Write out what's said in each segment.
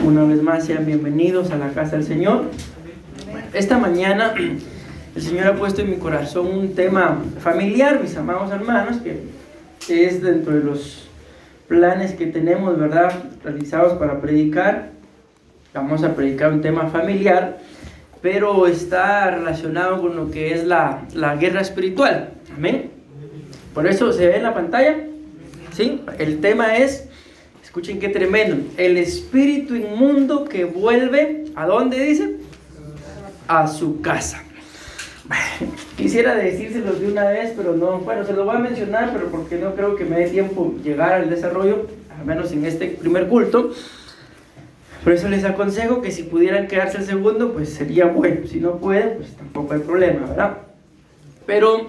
Una vez más sean bienvenidos a la casa del Señor. Esta mañana el Señor ha puesto en mi corazón un tema familiar, mis amados hermanos, que es dentro de los planes que tenemos, ¿verdad?, realizados para predicar. Vamos a predicar un tema familiar, pero está relacionado con lo que es la guerra espiritual. Amén. Por eso se ve en la pantalla, ¿sí? El tema es, escuchen qué tremendo, el espíritu inmundo que vuelve, ¿a dónde dice? A su casa. Quisiera decírselos de una vez, pero no, bueno, se lo voy a mencionar, pero porque no creo que me dé tiempo llegar al desarrollo, al menos en este primer culto. Por eso les aconsejo que si pudieran quedarse el segundo, pues sería bueno. Si no pueden, pues tampoco hay problema, ¿verdad? Pero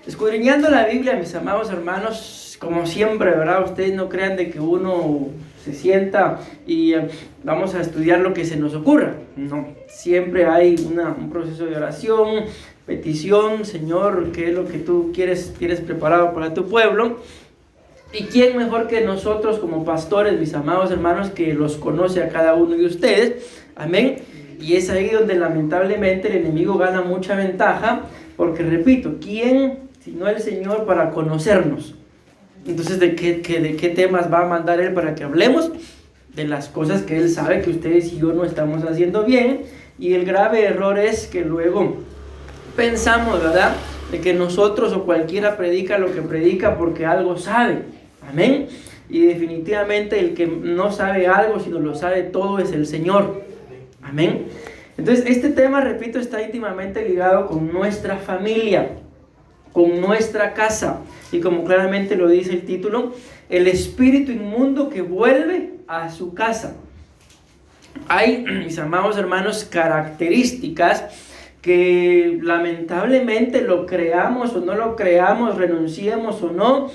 escudriñando la Biblia, mis amados hermanos, como siempre, ¿verdad? Ustedes no crean de que uno se sienta y vamos a estudiar lo que se nos ocurra. No, siempre hay un proceso de oración, petición. Señor, ¿qué es lo que tú tienes preparado para tu pueblo? ¿Y quién mejor que nosotros como pastores, mis amados hermanos, que los conoce a cada uno de ustedes? Amén. Y es ahí donde lamentablemente el enemigo gana mucha ventaja, porque repito, ¿quién sino el Señor para conocernos? Entonces, ¿de qué temas va a mandar Él para que hablemos? De las cosas que Él sabe que ustedes y yo no estamos haciendo bien. Y el grave error es que luego pensamos, ¿verdad?, de que nosotros o cualquiera predica lo que predica porque algo sabe. Amén. Y definitivamente el que no sabe algo, sino lo sabe todo, es el Señor. Amén. Entonces, este tema, repito, está íntimamente ligado con nuestra familia, con nuestra casa. Y como claramente lo dice el título, el espíritu inmundo que vuelve a su casa. Hay, mis amados hermanos, características que lamentablemente, lo creamos o no lo creamos, renunciemos o no,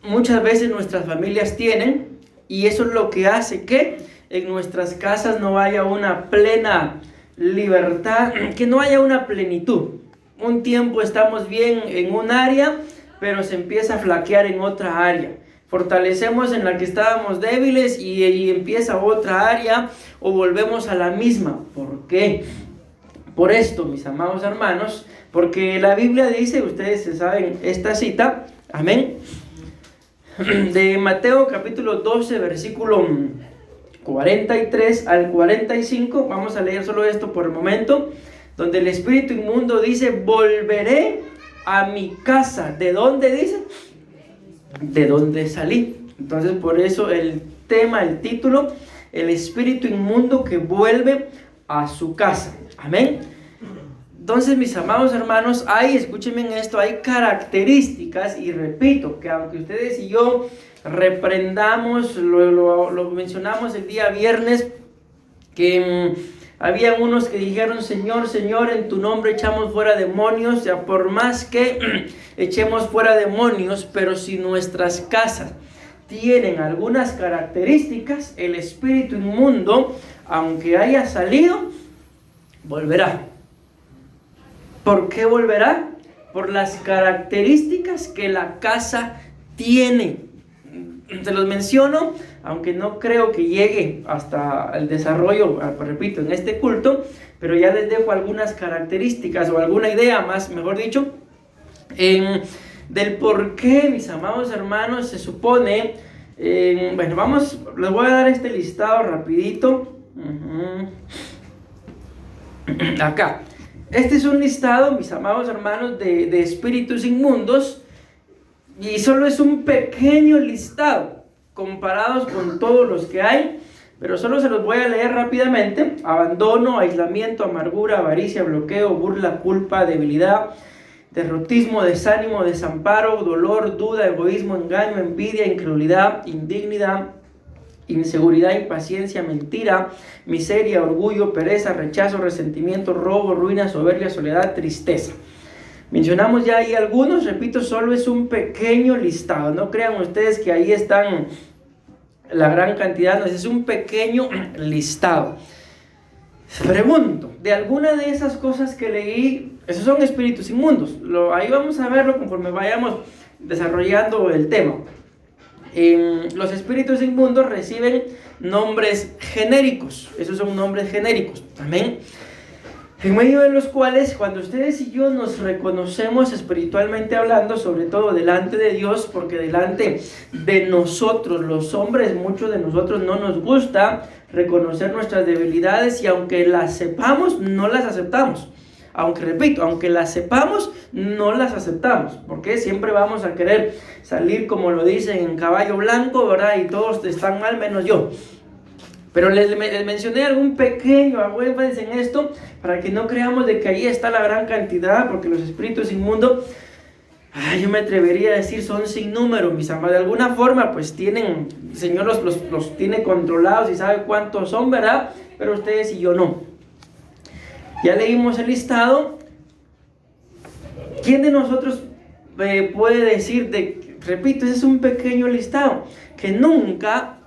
muchas veces nuestras familias tienen, y eso es lo que hace que en nuestras casas no haya una plena libertad, que no haya una plenitud. Un tiempo estamos bien en un área, pero se empieza a flaquear en otra área. Fortalecemos en la que estábamos débiles y empieza otra área, o volvemos a la misma. ¿Por qué? Por esto, mis amados hermanos, porque la Biblia dice, ustedes se saben esta cita, amén, de Mateo capítulo 12, versículo 43 al 45, vamos a leer solo esto por el momento, donde el espíritu inmundo dice, volveré a mi casa. ¿De dónde dice? De donde salí. Entonces, por eso el tema, el título, el espíritu inmundo que vuelve a su casa. Amén. Entonces, mis amados hermanos, escúchenme en esto, hay características, y repito, que aunque ustedes y yo reprendamos, lo mencionamos el día viernes, que había unos que dijeron, Señor, Señor, en tu nombre echamos fuera demonios. O sea, por más que echemos fuera demonios, pero si nuestras casas tienen algunas características, el espíritu inmundo, aunque haya salido, volverá. ¿Por qué volverá? Por las características que la casa tiene. Se los menciono, aunque no creo que llegue hasta el desarrollo, repito, en este culto, pero ya les dejo algunas características o alguna idea más, mejor dicho, del por qué, mis amados hermanos, se supone, bueno, les voy a dar este listado rapidito. Acá. Este es un listado, mis amados hermanos, de espíritus inmundos, y solo es un pequeño listado comparados con todos los que hay, pero solo se los voy a leer rápidamente. Abandono, aislamiento, amargura, avaricia, bloqueo, burla, culpa, debilidad, derrotismo, desánimo, desamparo, dolor, duda, egoísmo, engaño, envidia, incredulidad, indignidad, inseguridad, impaciencia, mentira, miseria, orgullo, pereza, rechazo, resentimiento, robo, ruina, soberbia, soledad, tristeza. Mencionamos ya ahí algunos, repito, solo es un pequeño listado. No crean ustedes que ahí están la gran cantidad, no, es un pequeño listado. Pregunto, de alguna de esas cosas que leí, esos son espíritus inmundos. Ahí vamos a verlo conforme vayamos desarrollando el tema. los espíritus inmundos reciben nombres genéricos. Esos son nombres genéricos. Amén. En medio de los cuales, cuando ustedes y yo nos reconocemos espiritualmente hablando, sobre todo delante de Dios, porque delante de nosotros, los hombres, muchos de nosotros no nos gusta reconocer nuestras debilidades, y aunque las sepamos, no las aceptamos. Aunque, repito, aunque las sepamos, no las aceptamos, porque siempre vamos a querer salir, como lo dicen, en caballo blanco, ¿verdad? Y todos están mal menos yo. Pero les mencioné algún pequeño énfasis en esto, para que no creamos de que ahí está la gran cantidad, porque los espíritus inmundos, yo me atrevería a decir, son sin número, mis amados. De alguna forma, pues tienen, el Señor los tiene controlados y sabe cuántos son, ¿verdad? Pero ustedes y yo no. Ya leímos el listado. ¿Quién de nosotros puede decir, repito, ese es un pequeño listado, que nunca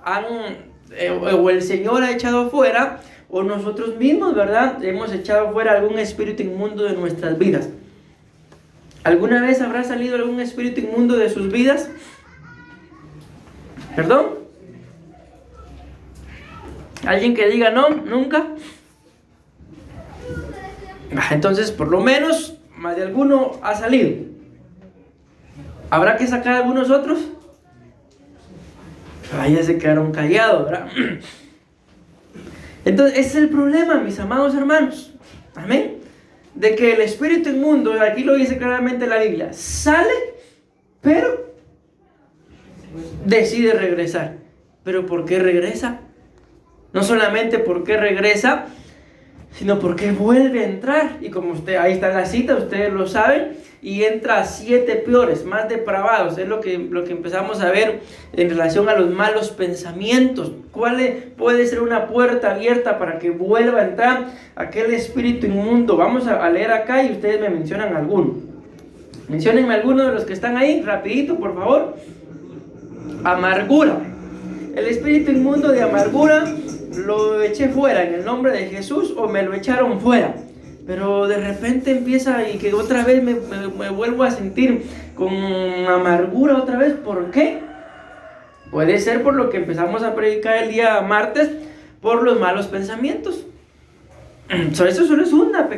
o el Señor ha echado fuera, o nosotros mismos, ¿verdad?, hemos echado fuera algún espíritu inmundo de nuestras vidas? ¿Alguna vez habrá salido algún espíritu inmundo de sus vidas? ¿Perdón? ¿Alguien que diga no? ¿Nunca? Entonces, por lo menos, más de alguno ha salido. ¿Habrá que sacar algunos otros? Ya se quedaron callados, ¿verdad? Entonces, ese es el problema, mis amados hermanos. Amén. De que el espíritu inmundo, aquí lo dice claramente la Biblia, sale, pero decide regresar. ¿Pero por qué regresa? No solamente por qué regresa, sino porque vuelve a entrar. Y como ahí está la cita, ustedes lo saben, y entra a 7 peores, más depravados. Es lo que empezamos a ver en relación a los malos pensamientos. ¿Cuál puede ser una puerta abierta para que vuelva a entrar aquel espíritu inmundo? Vamos a leer acá y ustedes me mencionan alguno. Menciónenme alguno de los que están ahí, rapidito, por favor. Amargura. El espíritu inmundo de amargura lo eché fuera en el nombre de Jesús, o me lo echaron fuera. Pero de repente empieza, y que otra vez me vuelvo a sentir con amargura otra vez. ¿Por qué? Puede ser por lo que empezamos a predicar el día martes, por los malos pensamientos. Eso solo es una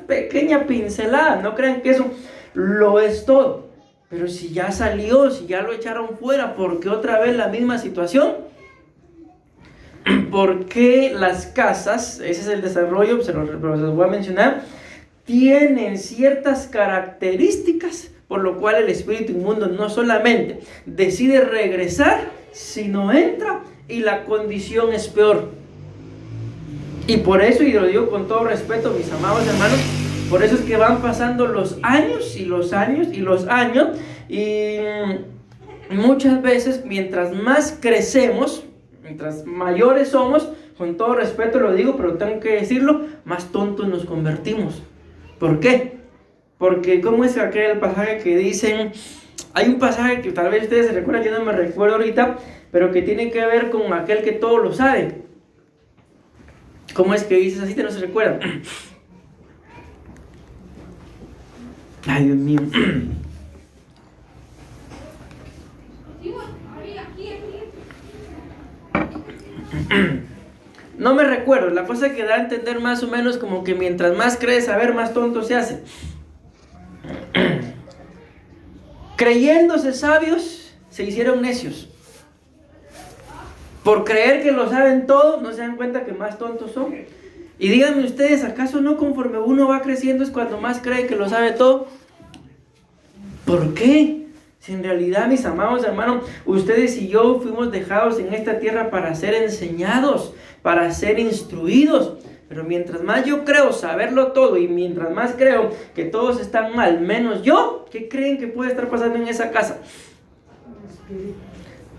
pequeña pincelada. No crean que eso lo es todo. Pero si ya salió, si ya lo echaron fuera, ¿por qué otra vez la misma situación? Porque las casas, ese es el desarrollo, se los voy a mencionar, tienen ciertas características, por lo cual el espíritu inmundo no solamente decide regresar, sino entra, y la condición es peor. Y por eso, y lo digo con todo respeto, mis amados hermanos, por eso es que van pasando los años y los años y los años, y muchas veces, mientras más crecemos, mientras mayores somos, con todo respeto lo digo, pero tengo que decirlo, más tontos nos convertimos. ¿Por qué? Porque, ¿cómo es aquel pasaje que dicen? Hay un pasaje que tal vez ustedes se recuerdan, yo no me recuerdo ahorita, pero que tiene que ver con aquel que todo lo sabe. ¿Cómo es que dices así? ¿Te no se recuerdan? Ay, Dios mío. No me recuerdo. La cosa que da a entender más o menos como que mientras más crees saber, más tonto se hace. Creyéndose sabios, se hicieron necios. Por creer que lo saben todo, no se dan cuenta que más tontos son. Y díganme ustedes, ¿acaso no conforme uno va creciendo es cuando más cree que lo sabe todo? ¿Por qué? Si en realidad, mis amados hermanos, ustedes y yo fuimos dejados en esta tierra para ser enseñados, para ser instruidos. Pero mientras más yo creo saberlo todo, y mientras más creo que todos están mal, menos yo, ¿qué creen que puede estar pasando en esa casa?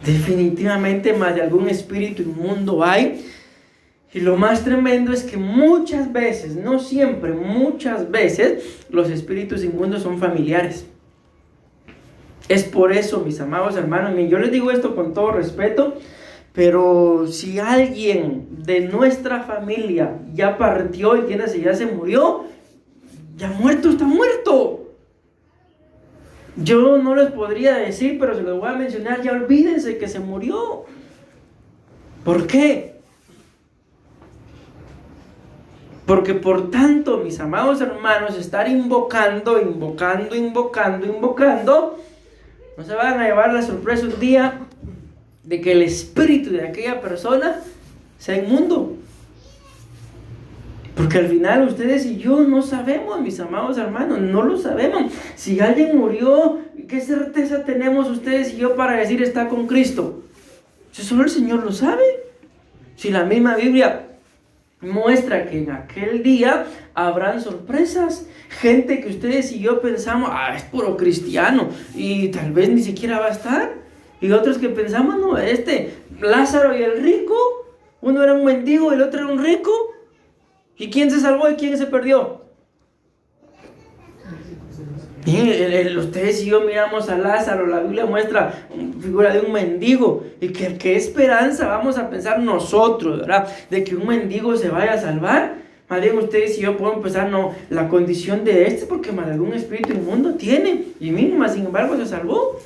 Definitivamente más de algún espíritu inmundo hay. Y lo más tremendo es que muchas veces, no siempre, muchas veces, los espíritus inmundos son familiares. Es por eso, mis amados hermanos, yo les digo esto con todo respeto, pero si alguien de nuestra familia ya partió, entiéndase, ya se murió, ya muerto está muerto. Yo no les podría decir, pero se los voy a mencionar. Ya olvídense que se murió. ¿Por qué? Porque por tanto, mis amados hermanos, estar invocando, no se van a llevar la sorpresa un día de que el espíritu de aquella persona sea inmundo. Porque al final ustedes y yo no sabemos, mis amados hermanos, no lo sabemos. Si alguien murió, ¿qué certeza tenemos ustedes y yo para decir está con Cristo? Si solo el Señor lo sabe. Si la misma Biblia muestra que en aquel día habrán sorpresas. Gente que ustedes y yo pensamos, es puro cristiano y tal vez ni siquiera va a estar. Y otros que pensamos, no, Lázaro y el rico, uno era un mendigo y el otro era un rico. ¿Y quién se salvó y quién se perdió? Y ustedes y yo miramos a Lázaro, la Biblia muestra figura de un mendigo. ¿Y qué esperanza vamos a pensar nosotros, verdad? De que un mendigo se vaya a salvar. Más bien ustedes y yo podemos pensar, no, la condición de porque más de algún espíritu inmundo tiene. Y mínima, sin embargo, se salvó.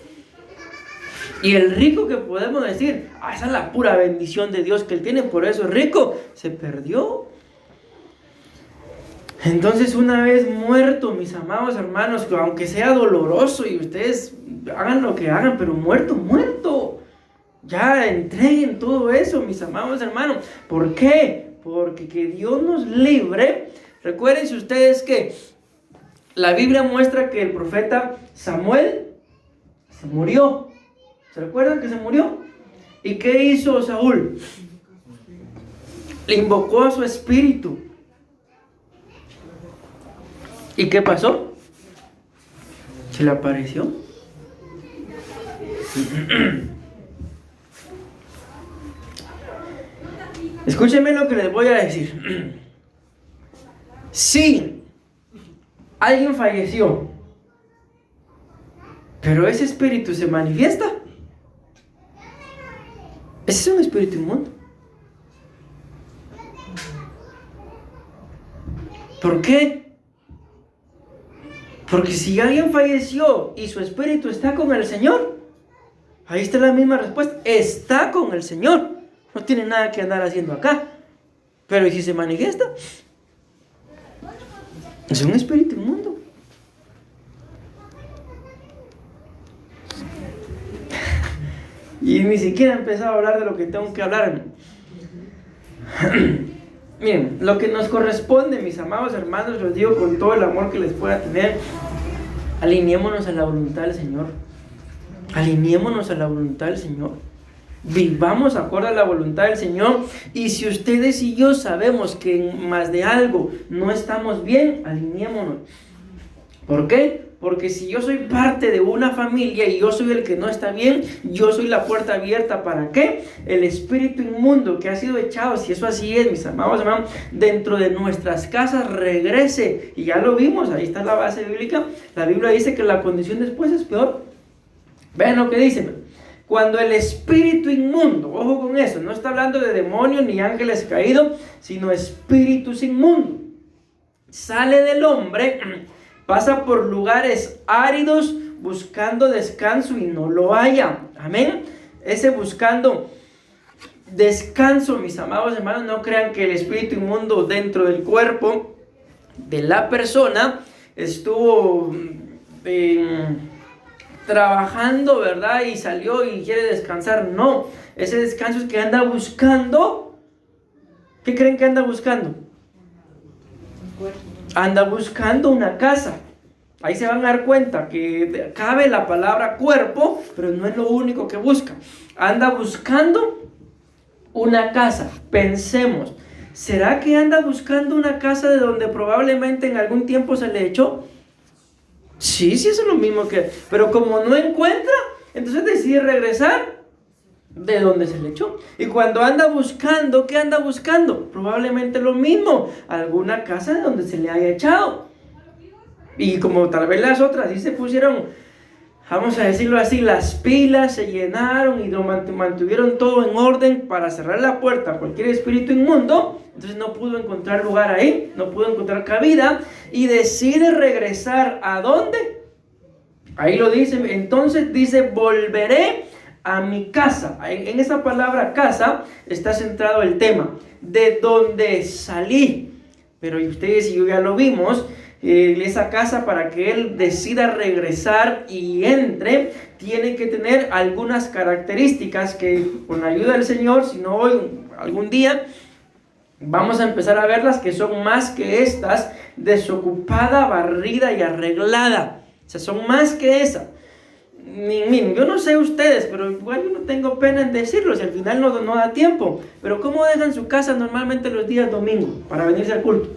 Y el rico que podemos decir, esa es la pura bendición de Dios que él tiene, por eso es rico, se perdió. Entonces, una vez muerto, mis amados hermanos, que aunque sea doloroso y ustedes hagan lo que hagan, pero muerto, ya entreguen todo eso, mis amados hermanos. ¿Por qué? Porque que Dios nos libre. Recuérdense ustedes que la Biblia muestra que el profeta Samuel se murió. ¿Se recuerdan que se murió? ¿Y qué hizo Saúl? Le invocó a su espíritu. ¿Y qué pasó? Se le apareció. Escúchenme lo que les voy a decir. Si alguien falleció, pero ese espíritu se manifiesta, ese es un espíritu inmundo. ¿Por qué? Porque si alguien falleció y su espíritu está con el Señor, ahí está la misma respuesta. Está con el Señor. No tiene nada que andar haciendo acá. Pero ¿y si se manifiesta? Es un espíritu inmundo. Y ni siquiera he empezado a hablar de lo que tengo que hablar. Miren, lo que nos corresponde, mis amados hermanos, los digo con todo el amor que les pueda tener, alineémonos a la voluntad del Señor. Alineémonos a la voluntad del Señor. Vivamos acorde a la voluntad del Señor. Y si ustedes y yo sabemos que en más de algo no estamos bien, alineémonos. ¿Por qué? Porque si yo soy parte de una familia y yo soy el que no está bien, yo soy la puerta abierta para que el espíritu inmundo que ha sido echado, si eso así es, mis amados hermanos, dentro de nuestras casas regrese. Y ya lo vimos, ahí está la base bíblica. La Biblia dice que la condición después es peor. Vean lo que dice. Cuando el espíritu inmundo, ojo con eso, no está hablando de demonios ni ángeles caídos, sino espíritus inmundos, sale del hombre, pasa por lugares áridos buscando descanso y no lo halla. Amén. Ese buscando descanso, mis amados hermanos, no crean que el espíritu inmundo dentro del cuerpo de la persona estuvo trabajando, ¿verdad? Y salió y quiere descansar. No, ese descanso es que anda buscando. ¿Qué creen que anda buscando? Anda buscando una casa. Ahí se van a dar cuenta que cabe la palabra cuerpo, pero no es lo único que busca. Anda buscando una casa. Pensemos, ¿será que anda buscando una casa de donde probablemente en algún tiempo se le echó? Sí, eso es lo mismo que... Pero como no encuentra, entonces decide regresar de donde se le echó. Y cuando anda buscando, ¿qué anda buscando? Probablemente lo mismo, alguna casa de donde se le haya echado. Y como tal vez las otras sí se pusieron, vamos a decirlo así, las pilas, se llenaron y lo mantuvieron todo en orden para cerrar la puerta a cualquier espíritu inmundo, entonces no pudo encontrar lugar ahí, no pudo encontrar cabida y decide regresar ¿a dónde? Ahí lo dice, entonces dice, volveré a mi casa. En esa palabra casa está centrado el tema, de donde salí. Pero ustedes y yo ya lo vimos, esa casa, para que él decida regresar y entre, tiene que tener algunas características que con la ayuda del Señor, si no hoy, algún día, vamos a empezar a verlas, que son más que estas: desocupada, barrida y arreglada. O sea, son más que esa. Miren, yo no sé ustedes, pero igual yo no tengo pena en decirlo, si al final no da tiempo. Pero ¿cómo dejan su casa normalmente los días domingos para venirse al culto?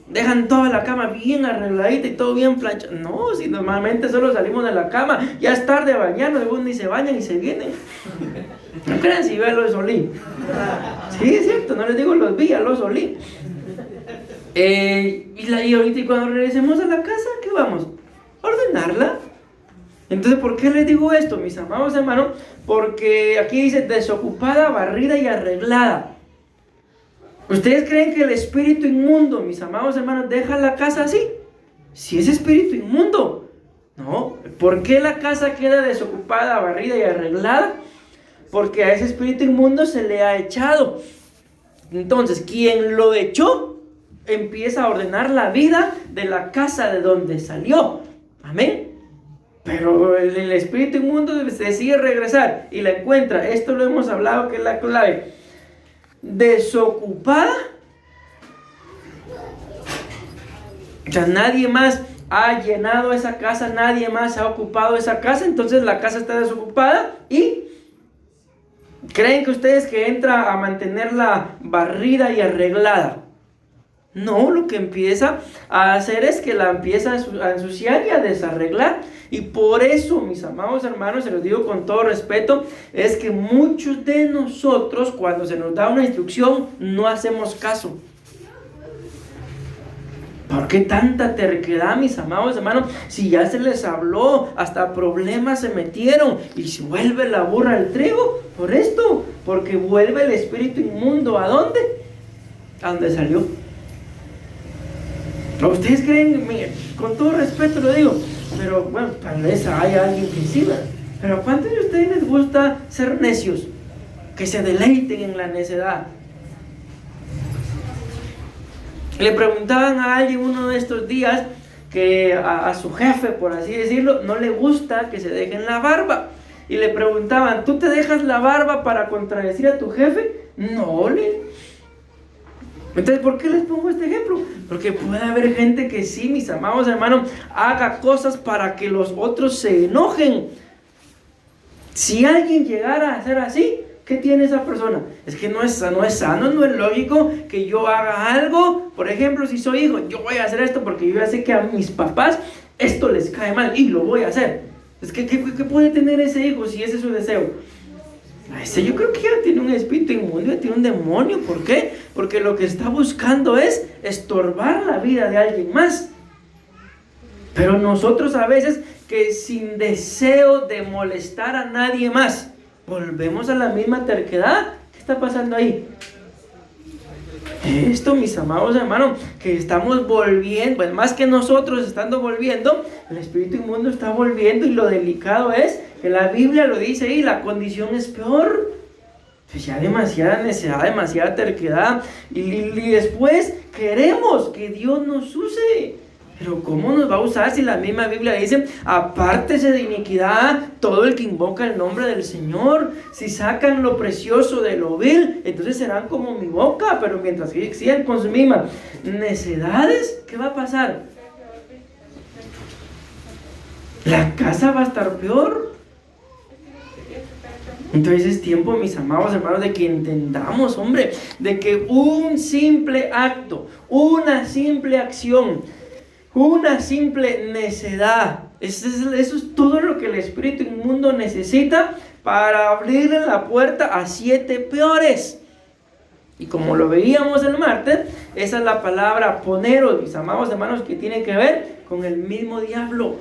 Dejan toda la cama bien arregladita y todo bien planchado. No, si normalmente solo salimos de la cama, ya es tarde a bañarnos, luego ni se bañan y se vienen. No crean si yo los olí. Sí, es cierto, no les digo los vi, ya los olí. Y ahorita cuando regresemos a la casa, ¿qué vamos? ¿A ordenarla? Entonces, ¿por qué les digo esto, mis amados hermanos? Porque aquí dice desocupada, barrida y arreglada. ¿Ustedes creen que el espíritu inmundo, mis amados hermanos, deja la casa así? Si es espíritu inmundo. No. ¿Por qué la casa queda desocupada, barrida y arreglada? Porque a ese espíritu inmundo se le ha echado. Entonces, quien lo echó, empieza a ordenar la vida de la casa de donde salió. Amén. Pero el espíritu inmundo decide regresar y la encuentra. Esto lo hemos hablado, que es la clave. Desocupada. O sea, nadie más ha llenado esa casa, nadie más ha ocupado esa casa, entonces la casa está desocupada. ¿Y creen que ustedes que entra a mantenerla barrida y arreglada? No, lo que empieza a hacer es que la empieza a ensuciar y a desarreglar. Y por eso, mis amados hermanos, se los digo con todo respeto, es que muchos de nosotros, cuando se nos da una instrucción, no hacemos caso. ¿Por qué tanta terquedad, mis amados hermanos? Si ya se les habló, hasta problemas se metieron, y se vuelve la burra al trigo. Por esto, porque vuelve el espíritu inmundo. ¿A dónde? A donde salió. ¿Ustedes creen? Con todo respeto lo digo, pero bueno, tal vez hay alguien que sí, ¿verdad? Pero ¿a cuántos de ustedes les gusta ser necios? Que se deleiten en la necedad. Le preguntaban a alguien uno de estos días que a su jefe, por así decirlo, no le gusta que se dejen la barba. Y le preguntaban, ¿tú te dejas la barba para contradecir a tu jefe? No, Entonces, ¿por qué les pongo este ejemplo? Porque puede haber gente que sí, mis amados hermanos, haga cosas para que los otros se enojen. Si alguien llegara a ser así, ¿qué tiene esa persona? Es que no es sano, no es lógico que yo haga algo. Por ejemplo, si soy hijo, yo voy a hacer esto porque yo ya sé que a mis papás esto les cae mal y lo voy a hacer. Es que, ¿qué puede tener ese hijo si ese es su deseo? Ese yo creo que ya tiene un espíritu inmundo, ya tiene un demonio. ¿Por qué? Porque lo que está buscando es estorbar la vida de alguien más. Pero nosotros a veces, que sin deseo de molestar a nadie más, volvemos a la misma terquedad. ¿Qué está pasando ahí? Esto, mis amados hermanos, que estamos volviendo, pues más que nosotros estando volviendo, el espíritu inmundo está volviendo, y lo delicado es que la Biblia lo dice ahí, la condición es peor. Pues ya demasiada necedad, demasiada terquedad, y después queremos que Dios nos use. Pero ¿cómo nos va a usar si la misma Biblia dice, apártese de iniquidad todo el que invoca el nombre del Señor? Si sacan lo precioso de lo vil, entonces serán como mi boca. Pero mientras sigan con sus mismas necedades, ¿qué va a pasar? La casa va a estar peor. Entonces es tiempo, mis amados hermanos, de que entendamos, hombre, de que un simple acto, una simple acción, una simple necedad, eso es todo lo que el espíritu inmundo necesita para abrirle la puerta a 7 peores. Y como lo veíamos el martes, esa es la palabra poneros, mis amados hermanos, que tiene que ver con el mismo diablo.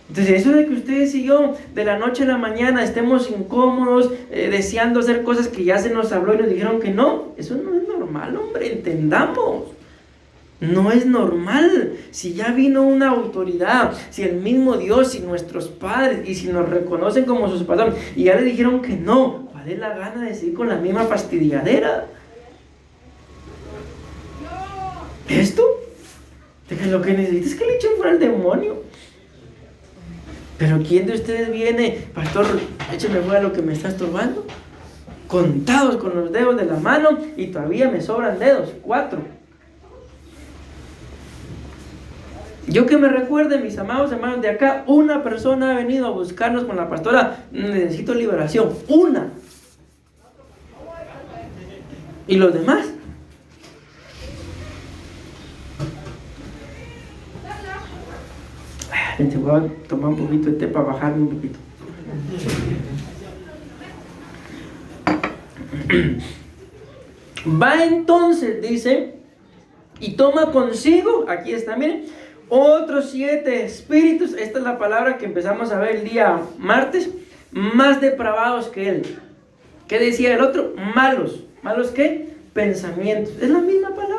Entonces, eso de que ustedes y yo de la noche a la mañana estemos incómodos, deseando hacer cosas que ya se nos habló y nos dijeron que no, eso no es normal, hombre, entendamos. No es normal. Si ya vino una autoridad, si el mismo Dios y nuestros padres, y si nos reconocen como sus pastores, y ya le dijeron que no, ¿cuál es la gana de seguir con la misma fastidiadera? ¿Esto? De que lo que necesita es que le echen fuera al demonio. Pero ¿quién de ustedes viene, pastor, écheme fuera lo que me está estorbando? Contados con los dedos de la mano, y todavía me sobran dedos, 4. Yo que me recuerde, mis amados hermanos, de acá, una persona ha venido a buscarnos con la pastora, necesito liberación, una. ¿Y los demás? Gente, voy a tomar un poquito de té para bajarme un poquito. Va entonces, dice, y toma consigo, aquí está, miren, otros 7 espíritus. Esta es la palabra que empezamos a ver el día martes. Más depravados que él. ¿Qué decía el otro? Malos. ¿Malos qué? Pensamientos. Es la misma palabra.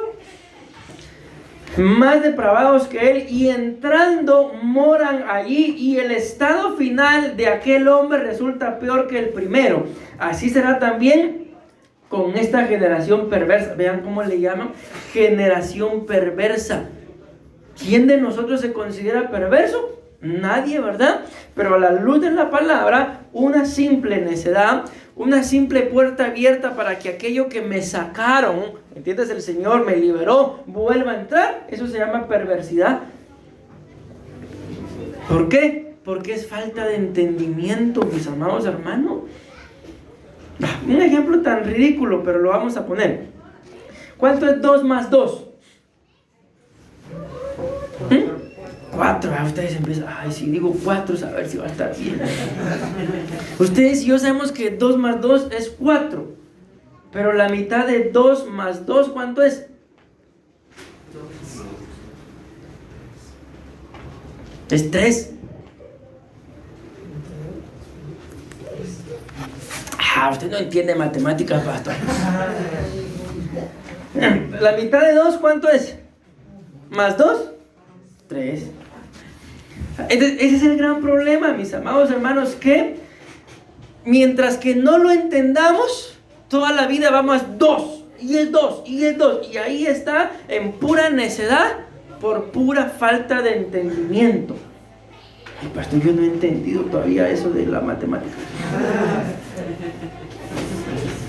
Más depravados que él, y entrando moran allí, y el estado final de aquel hombre resulta peor que el primero. Así será también con esta generación perversa. Vean cómo le llaman, generación perversa. ¿Quién de nosotros se considera perverso? Nadie, ¿verdad? Pero a la luz de la palabra, una simple necedad, una simple puerta abierta para que aquello que me sacaron, ¿entiendes? El Señor me liberó, vuelva a entrar. Eso se llama perversidad. ¿Por qué? Porque es falta de entendimiento, mis amados hermanos. Un ejemplo tan ridículo, pero lo vamos a poner. ¿Cuánto es 2 más 2? 4. Ustedes empiezan, ay, si digo 4, a ver si va a estar bien. Ustedes y yo sabemos que 2 más 2 es 4. Pero la mitad de 2 más 2, ¿cuánto es? 2. Es 3. Usted no entiende matemáticas, pastor. La mitad de 2, ¿cuánto es? ¿Más 2? 3. Entonces, ese es el gran problema, mis amados hermanos, que mientras que no lo entendamos, toda la vida vamos a 2, y es 2, y es 2, y ahí está en pura necedad, por pura falta de entendimiento. Ay, pastor, yo no he entendido todavía eso de la matemática.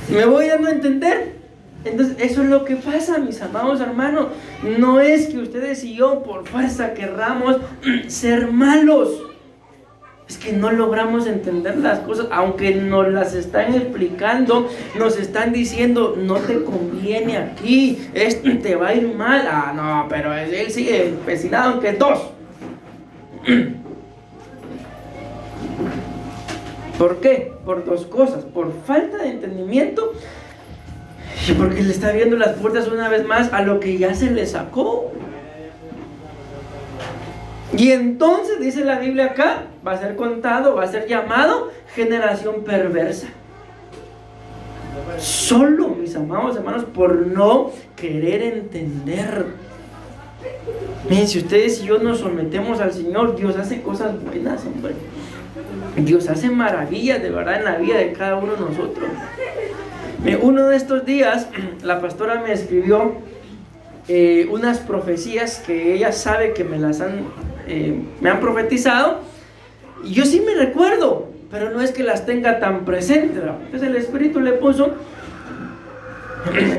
¿Me voy dando a entender? Entonces, eso es lo que pasa, mis amados hermanos. No es que ustedes y yo por fuerza querramos ser malos. Es que no logramos entender las cosas, aunque nos las están explicando, nos están diciendo, no te conviene aquí, te va a ir mal. No, pero él sigue empecinado, aunque es 2. ¿Por qué? Por 2 cosas, por falta de entendimiento y porque le está abriendo las puertas una vez más a lo que ya se le sacó. Y entonces dice la Biblia acá, va a ser contado, va a ser llamado generación perversa. Solo, mis amados hermanos, por no querer entender. Miren, si ustedes y yo nos sometemos al Señor, Dios hace cosas buenas, hombre. Dios hace maravillas de verdad en la vida de cada uno de nosotros. Uno de estos días la pastora me escribió unas profecías que ella sabe que me han profetizado, y yo sí me recuerdo, pero no es que las tenga tan presentes, ¿verdad? Entonces el Espíritu le puso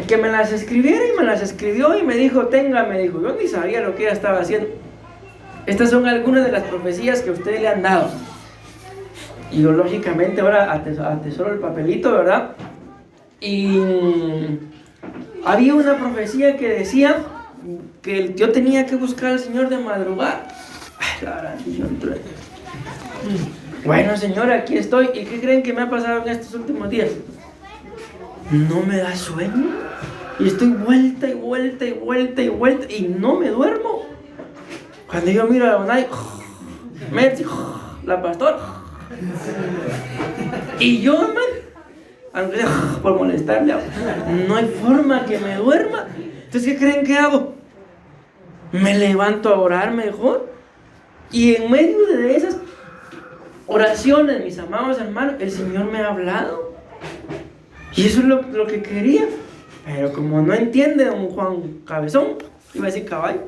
que me las escribiera, y me las escribió y me dijo, me dijo, yo ni sabía lo que ella estaba haciendo. Estas son algunas de las profecías que a ustedes le han dado. Y yo lógicamente ahora atesoro el papelito, ¿verdad? Y había una profecía que decía que yo tenía que buscar al Señor de madrugada. Bueno, Señor, aquí estoy. ¿Y qué creen que me ha pasado en estos últimos días? No me da sueño. Y estoy vuelta y vuelta y vuelta y vuelta, y no me duermo. Cuando yo miro a Donay, Mercy, la pastora, y yo, hermano, por molestarle, no hay forma que me duerma. Entonces, ¿qué creen que hago? me levanto a orar mejor. Y en medio de esas oraciones, mis amados hermanos, el Señor me ha hablado. Y eso es lo que quería. Pero como no entiende don Juan Cabezón, iba a decir caballo,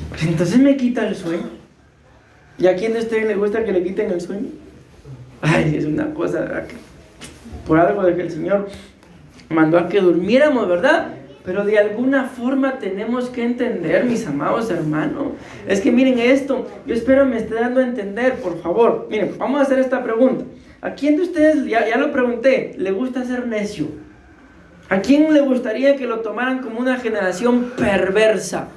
pues entonces me quita el sueño. ¿Y a quién de ustedes le gusta que le quiten el sueño? Ay, es una cosa, ¿verdad? Por algo de que el Señor mandó a que durmiéramos, ¿verdad? Pero de alguna forma tenemos que entender, mis amados hermanos. Es que miren esto, yo espero me esté dando a entender, por favor. Miren, vamos a hacer esta pregunta. ¿A quién de ustedes, ya lo pregunté, le gusta ser necio? ¿A quién le gustaría que lo tomaran como una generación perversa?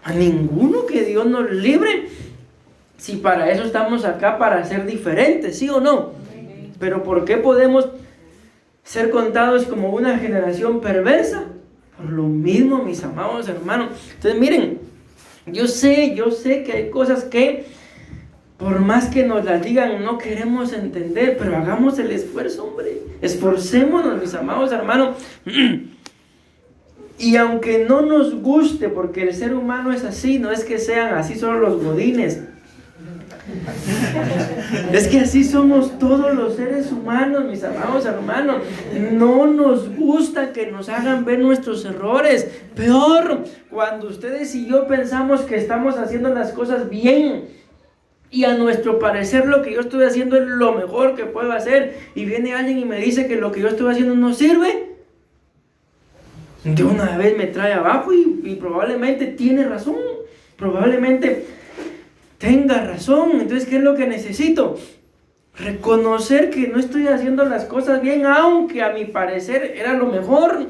A ninguno, que Dios nos libre. Si para eso estamos acá, para ser diferentes, ¿sí o no? Pero ¿por qué podemos ser contados como una generación perversa? Por lo mismo, mis amados hermanos. Entonces miren, yo sé que hay cosas que por más que nos las digan no queremos entender, pero hagamos el esfuerzo, hombre. Esforcémonos, mis amados hermanos. Y aunque no nos guste, porque el ser humano es así, no es que sean así solo los godines. Es que así somos todos los seres humanos, mis amados hermanos. No nos gusta que nos hagan ver nuestros errores. Peor, cuando ustedes y yo pensamos que estamos haciendo las cosas bien y a nuestro parecer lo que yo estoy haciendo es lo mejor que puedo hacer, y viene alguien y me dice que lo que yo estoy haciendo no sirve, de una vez me trae abajo y probablemente tiene razón, probablemente tenga razón. Entonces, ¿qué es lo que necesito? Reconocer que no estoy haciendo las cosas bien, aunque a mi parecer era lo mejor.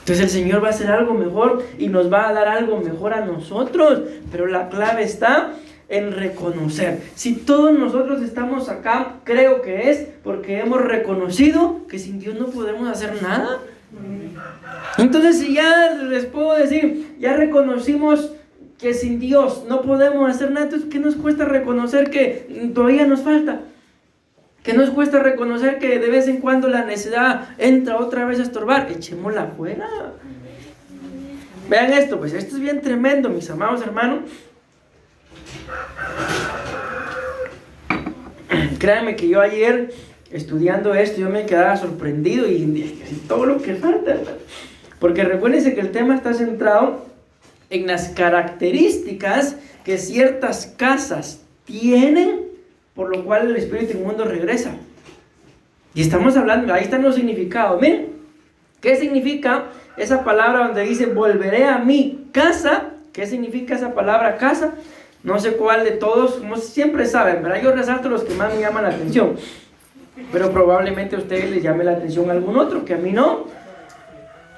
Entonces el Señor va a hacer algo mejor y nos va a dar algo mejor a nosotros. Pero la clave está en reconocer. Si todos nosotros estamos acá, creo que es porque hemos reconocido que sin Dios no podemos hacer nada. Entonces, si ya les puedo decir, ya reconocimos que sin Dios no podemos hacer nada, entonces ¿qué nos cuesta reconocer que todavía nos falta? ¿Qué nos cuesta reconocer que de vez en cuando la necesidad entra otra vez a estorbar? Echémosla fuera. Vean esto, pues esto es bien tremendo, mis amados hermanos. Créanme que yo ayer, estudiando esto, yo me quedaba sorprendido y todo lo que falta. Porque recuérdense que el tema está centrado en las características que ciertas casas tienen, por lo cual el espíritu inmundo regresa. Y estamos hablando, ahí están los significados. Miren, ¿qué significa esa palabra donde dice volveré a mi casa? ¿Qué significa esa palabra casa? No sé cuál de todos, como siempre saben, ¿verdad? Yo resalto los que más me llaman la atención, pero probablemente a ustedes les llame la atención algún otro, que a mí no.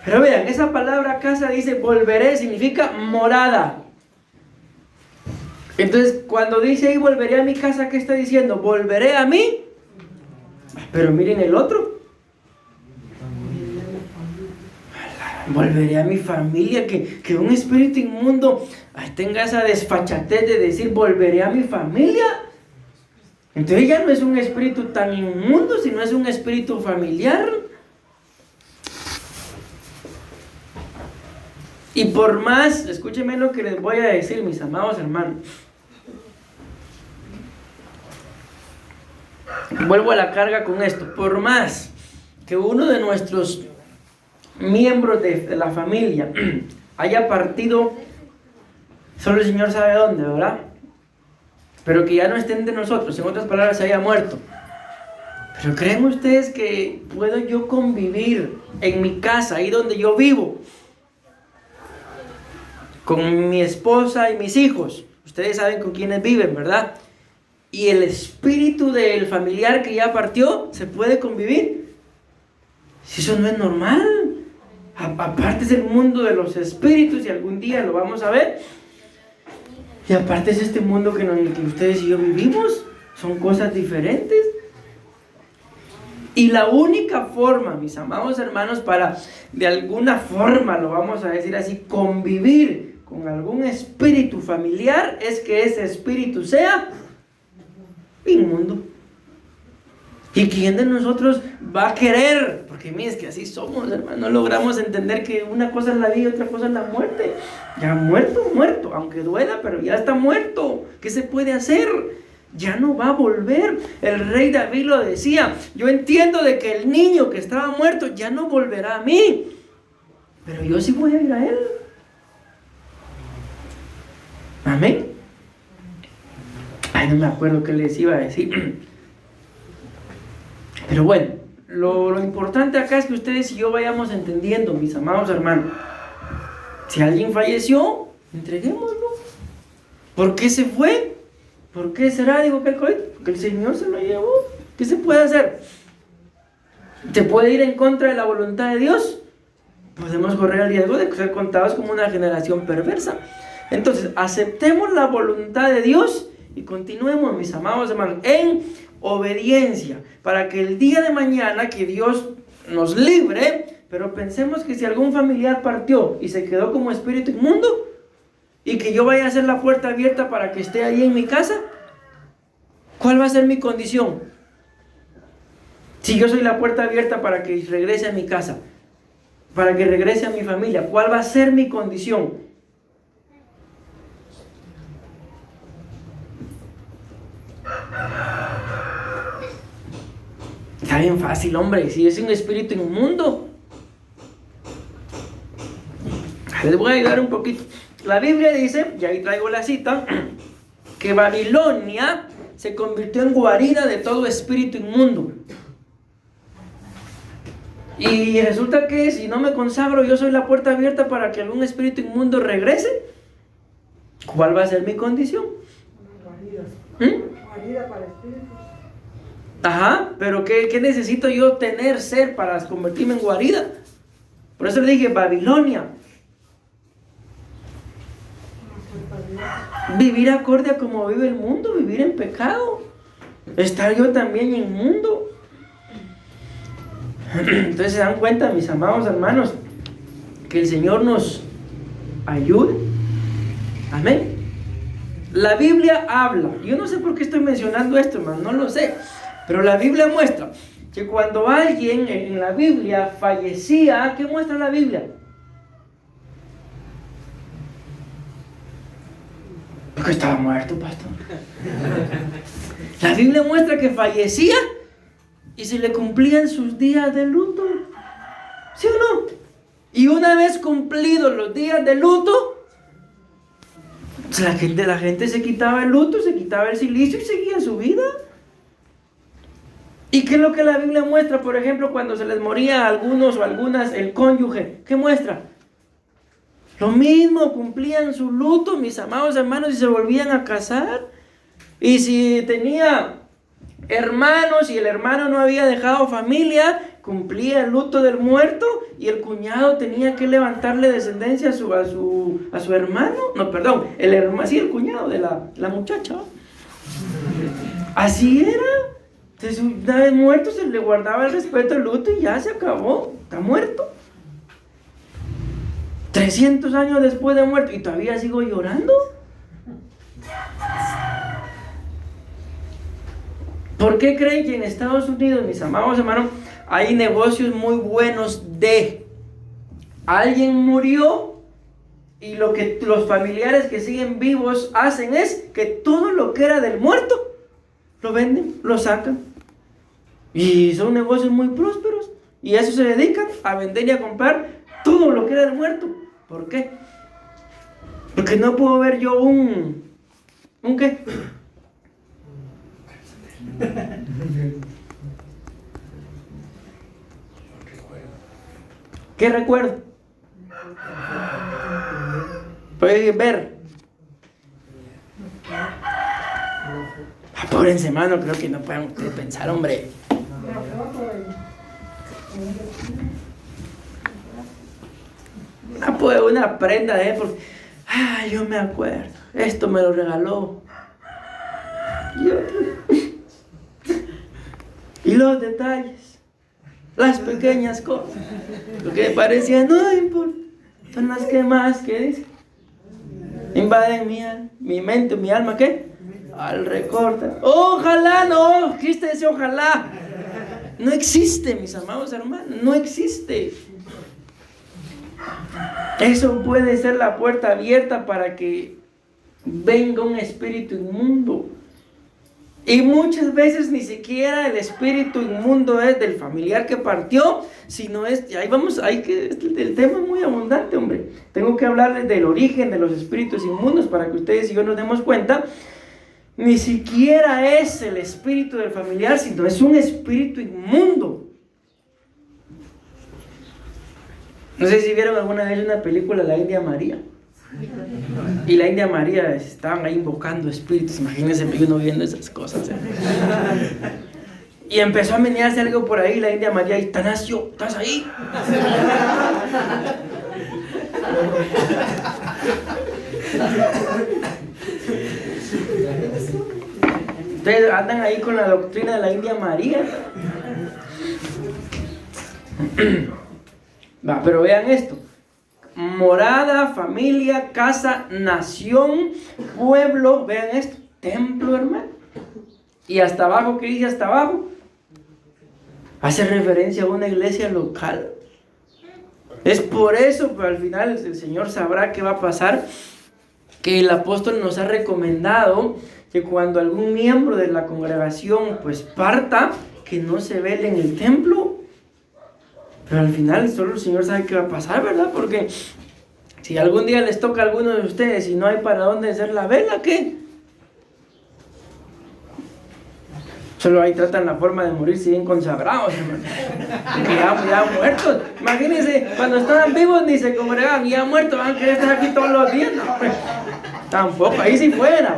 Pero vean, esa palabra casa dice volveré, significa morada. Entonces, cuando dice ahí volveré a mi casa, ¿qué está diciendo? Volveré a mí. Pero miren el otro. Volveré a mi familia, que un espíritu inmundo tenga esa desfachatez de decir volveré a mi familia. Entonces ya no es un espíritu tan inmundo, sino es un espíritu familiar. Y por más, escúchenme lo que les voy a decir, mis amados hermanos. Vuelvo a la carga con esto. Por más que uno de nuestros miembros de la familia haya partido, solo el Señor sabe dónde, ¿verdad? Pero que ya no esté entre nosotros, en otras palabras, se haya muerto. Pero ¿creen ustedes que puedo yo convivir en mi casa, ahí donde yo vivo, con mi esposa y mis hijos? Ustedes saben con quiénes viven, ¿verdad? Y el espíritu del familiar que ya partió, ¿se puede convivir? Si eso no es normal. Aparte es el mundo de los espíritus y algún día lo vamos a ver. Y aparte es este mundo en el que ustedes y yo vivimos. Son cosas diferentes. Y la única forma, mis amados hermanos, para de alguna forma, lo vamos a decir así, convivir con algún espíritu familiar, es que ese espíritu sea inmundo. ¿Y quién de nosotros va a querer? Porque mire, es que así somos, hermano. No logramos entender que una cosa es la vida y otra cosa es la muerte. Ya muerto, muerto. Aunque duela, pero ya está muerto. ¿Qué se puede hacer? Ya no va a volver. El rey David lo decía. Yo entiendo de que el niño que estaba muerto ya no volverá a mí. Pero yo sí voy a ir a él. Amén. Ay, no me acuerdo qué les iba a decir. Pero bueno, lo importante acá es que ustedes y yo vayamos entendiendo, mis amados hermanos. Si alguien falleció, entreguémoslo. ¿Por qué se fue? ¿Por qué será? Digo, porque el Señor se lo llevó. ¿Qué se puede hacer? ¿Se puede ir en contra de la voluntad de Dios? Podemos correr el riesgo de ser contados como una generación perversa. Entonces, aceptemos la voluntad de Dios y continuemos, mis amados hermanos, en obediencia, para que el día de mañana que Dios nos libre, pero pensemos que si algún familiar partió y se quedó como espíritu inmundo, y que yo vaya a hacer la puerta abierta para que esté ahí en mi casa, ¿cuál va a ser mi condición? Si yo soy la puerta abierta para que regrese a mi casa, para que regrese a mi familia, ¿cuál va a ser mi condición? Está bien fácil, hombre, si es un espíritu inmundo. Les voy a ayudar un poquito. La Biblia dice, y ahí traigo la cita, que Babilonia se convirtió en guarida de todo espíritu inmundo. Y resulta que si no me consagro, yo soy la puerta abierta para que algún espíritu inmundo regrese. ¿Cuál va a ser mi condición? Guarida para espíritus. Ajá, pero ¿qué necesito yo ser para convertirme en guarida? Por eso le dije Babilonia. Vivir acorde a como vive el mundo, vivir en pecado, estar yo también inmundo. Entonces se dan cuenta, mis amados hermanos, que el Señor nos ayude. Amén. La Biblia habla, yo no sé por qué estoy mencionando esto, hermano, no lo sé, pero la Biblia muestra que cuando alguien en la Biblia fallecía, ¿qué muestra la Biblia? Porque estaba muerto, pastor. La Biblia muestra que fallecía y se le cumplían sus días de luto. ¿Sí o no? Y una vez cumplidos los días de luto, la gente se quitaba el luto, se quitaba el cilicio y seguía su vida. ¿Y qué es lo que la Biblia muestra? Por ejemplo, cuando se les moría a algunos o algunas el cónyuge, ¿qué muestra? Lo mismo, cumplían su luto, mis amados hermanos, y se volvían a casar. Y si tenía hermanos y el hermano no había dejado familia, cumplía el luto del muerto y el cuñado tenía que levantarle descendencia a su hermano. No, perdón, el cuñado de la muchacha. Así era. Entonces, una vez muerto se le guardaba el respeto, el luto y ya se acabó. Está muerto. 300 años después de muerto y todavía sigo llorando. ¿Por qué creen que en Estados Unidos, mis amados hermanos, hay negocios muy buenos de alguien murió y lo que los familiares que siguen vivos hacen es que todo lo que era del muerto lo venden, lo sacan y son negocios muy prósperos y a eso se dedican, a vender y a comprar todo lo que era del muerto? ¿Por qué? Porque no puedo ver yo ¿un qué? ¿Qué recuerdo? Pueden ver. Apúrense, hermano, creo que no pueden ustedes pensar, hombre. Una prenda de porque, yo me acuerdo, esto me lo regaló. Y los detalles, las pequeñas cosas, lo que parecía no importa, son las que más, ¿qué dice? Invaden mi mente, mi alma, ¿qué? Al recorte. Ojalá, no, quiste ese ojalá. No existe, mis amados hermanos, no existe. Eso puede ser la puerta abierta para que venga un espíritu inmundo. Y muchas veces ni siquiera el espíritu inmundo es del familiar que partió, sino es, ahí vamos, el tema es muy abundante, hombre. Tengo que hablarles del origen de los espíritus inmundos para que ustedes y yo nos demos cuenta. Ni siquiera es el espíritu del familiar, sino es un espíritu inmundo. No sé si vieron alguna vez una película, La India María. Y la India María estaban ahí invocando espíritus. Imagínense uno viendo esas cosas. Y empezó a menearse algo por ahí. La India María, y Tanacio, ¿estás ahí? Ustedes andan ahí con la doctrina de la India María. Va, pero vean esto. Morada, familia, casa, nación, pueblo, vean esto, templo, hermano. Y hasta abajo, ¿qué dice hasta abajo? Hace referencia a una iglesia local. Es por eso, pero al final el Señor sabrá qué va a pasar, que el apóstol nos ha recomendado que cuando algún miembro de la congregación pues parta, que no se vele en el templo. Pero al final solo el Señor sabe qué va a pasar, ¿verdad? Porque si algún día les toca a alguno de ustedes y no hay para dónde hacer la vela, ¿qué? Solo ahí tratan la forma de morir si bien consagrados, hermano. Que ya muertos. Imagínense, cuando estaban vivos ni se congregaban, ya muertos, van a querer estar aquí todos los días. No, hombre. Tampoco, ahí sí fuera.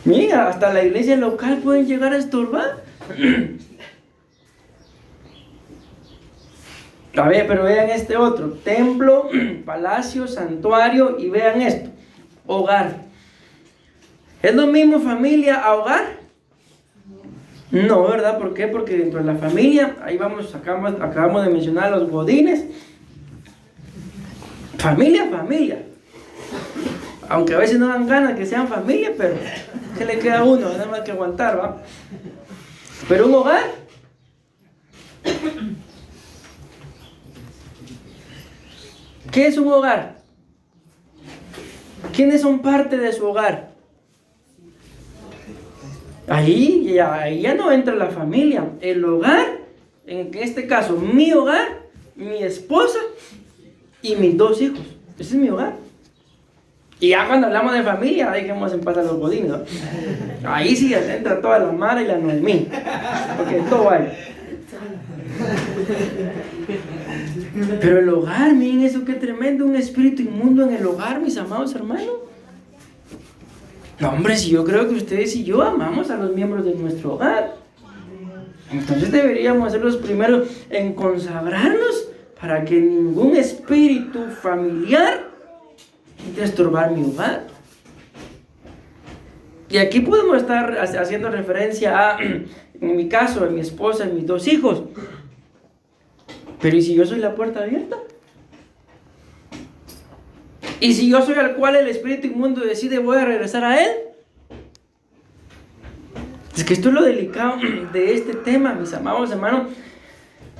Mira, hasta la iglesia local pueden llegar a estorbar. A ver, pero vean este otro, templo, palacio, santuario, y vean esto, hogar. ¿Es lo mismo familia a hogar? No, ¿verdad? ¿Por qué? Porque dentro de la familia, ahí vamos, acabamos de mencionar a los godines. Familia. Aunque a veces no dan ganas que sean familia, pero ¿qué le queda a uno? Nada más que aguantar, ¿va? Pero un hogar. ¿Qué es un hogar? ¿Quiénes son parte de su hogar? Ahí ya no entra la familia. El hogar, en este caso, mi hogar, mi esposa y mis 2 hijos. Ese es mi hogar. Y ya cuando hablamos de familia, dejemos en paz a los godines, ¿no? Ahí sí entra toda la Mara y la Noemí. Porque todo hay. Pero el hogar, miren eso, qué tremendo, un espíritu inmundo en el hogar, mis amados hermanos. No, hombre, si yo creo que ustedes y yo amamos a los miembros de nuestro hogar, entonces deberíamos ser los primeros en consagrarnos para que ningún espíritu familiar intente estorbar mi hogar. Y aquí podemos estar haciendo referencia a, en mi caso, a mi esposa y mis 2 hijos. Pero ¿y si yo soy la puerta abierta? ¿Y si yo soy al cual el espíritu inmundo decide voy a regresar a él? Es que esto es lo delicado de este tema, mis amados hermanos,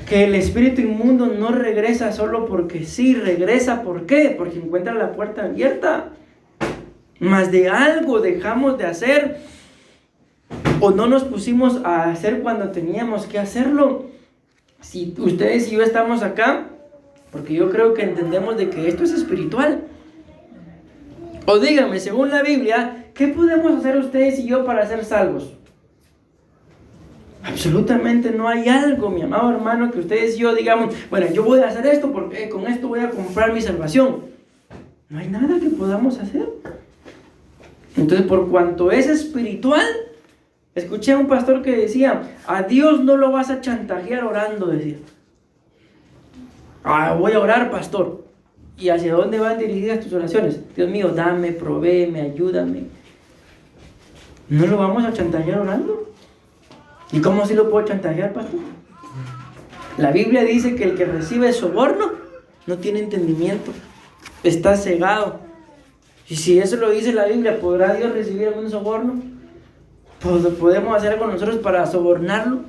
que el espíritu inmundo no regresa solo porque sí, regresa ¿por qué? Porque encuentra la puerta abierta. Más de algo dejamos de hacer o no nos pusimos a hacer cuando teníamos que hacerlo. Si ustedes y yo estamos acá, porque yo creo que entendemos de que esto es espiritual. O díganme, según la Biblia, ¿qué podemos hacer ustedes y yo para ser salvos? Absolutamente no hay algo, mi amado hermano, que ustedes y yo digamos, bueno, yo voy a hacer esto porque con esto voy a comprar mi salvación. No hay nada que podamos hacer. Entonces, por cuanto es espiritual, escuché a un pastor que decía, a Dios no lo vas a chantajear orando, decía. Voy a orar, pastor. ¿Y hacia dónde van dirigidas tus oraciones? Dios mío, dame, provéeme, ayúdame. ¿No lo vamos a chantajear orando? ¿Y cómo si lo puedo chantajear, pastor? La Biblia dice que el que recibe soborno no tiene entendimiento, está cegado. Y si eso lo dice la Biblia, ¿podrá Dios recibir algún soborno? ¿Podemos hacer algo nosotros para sobornarlo?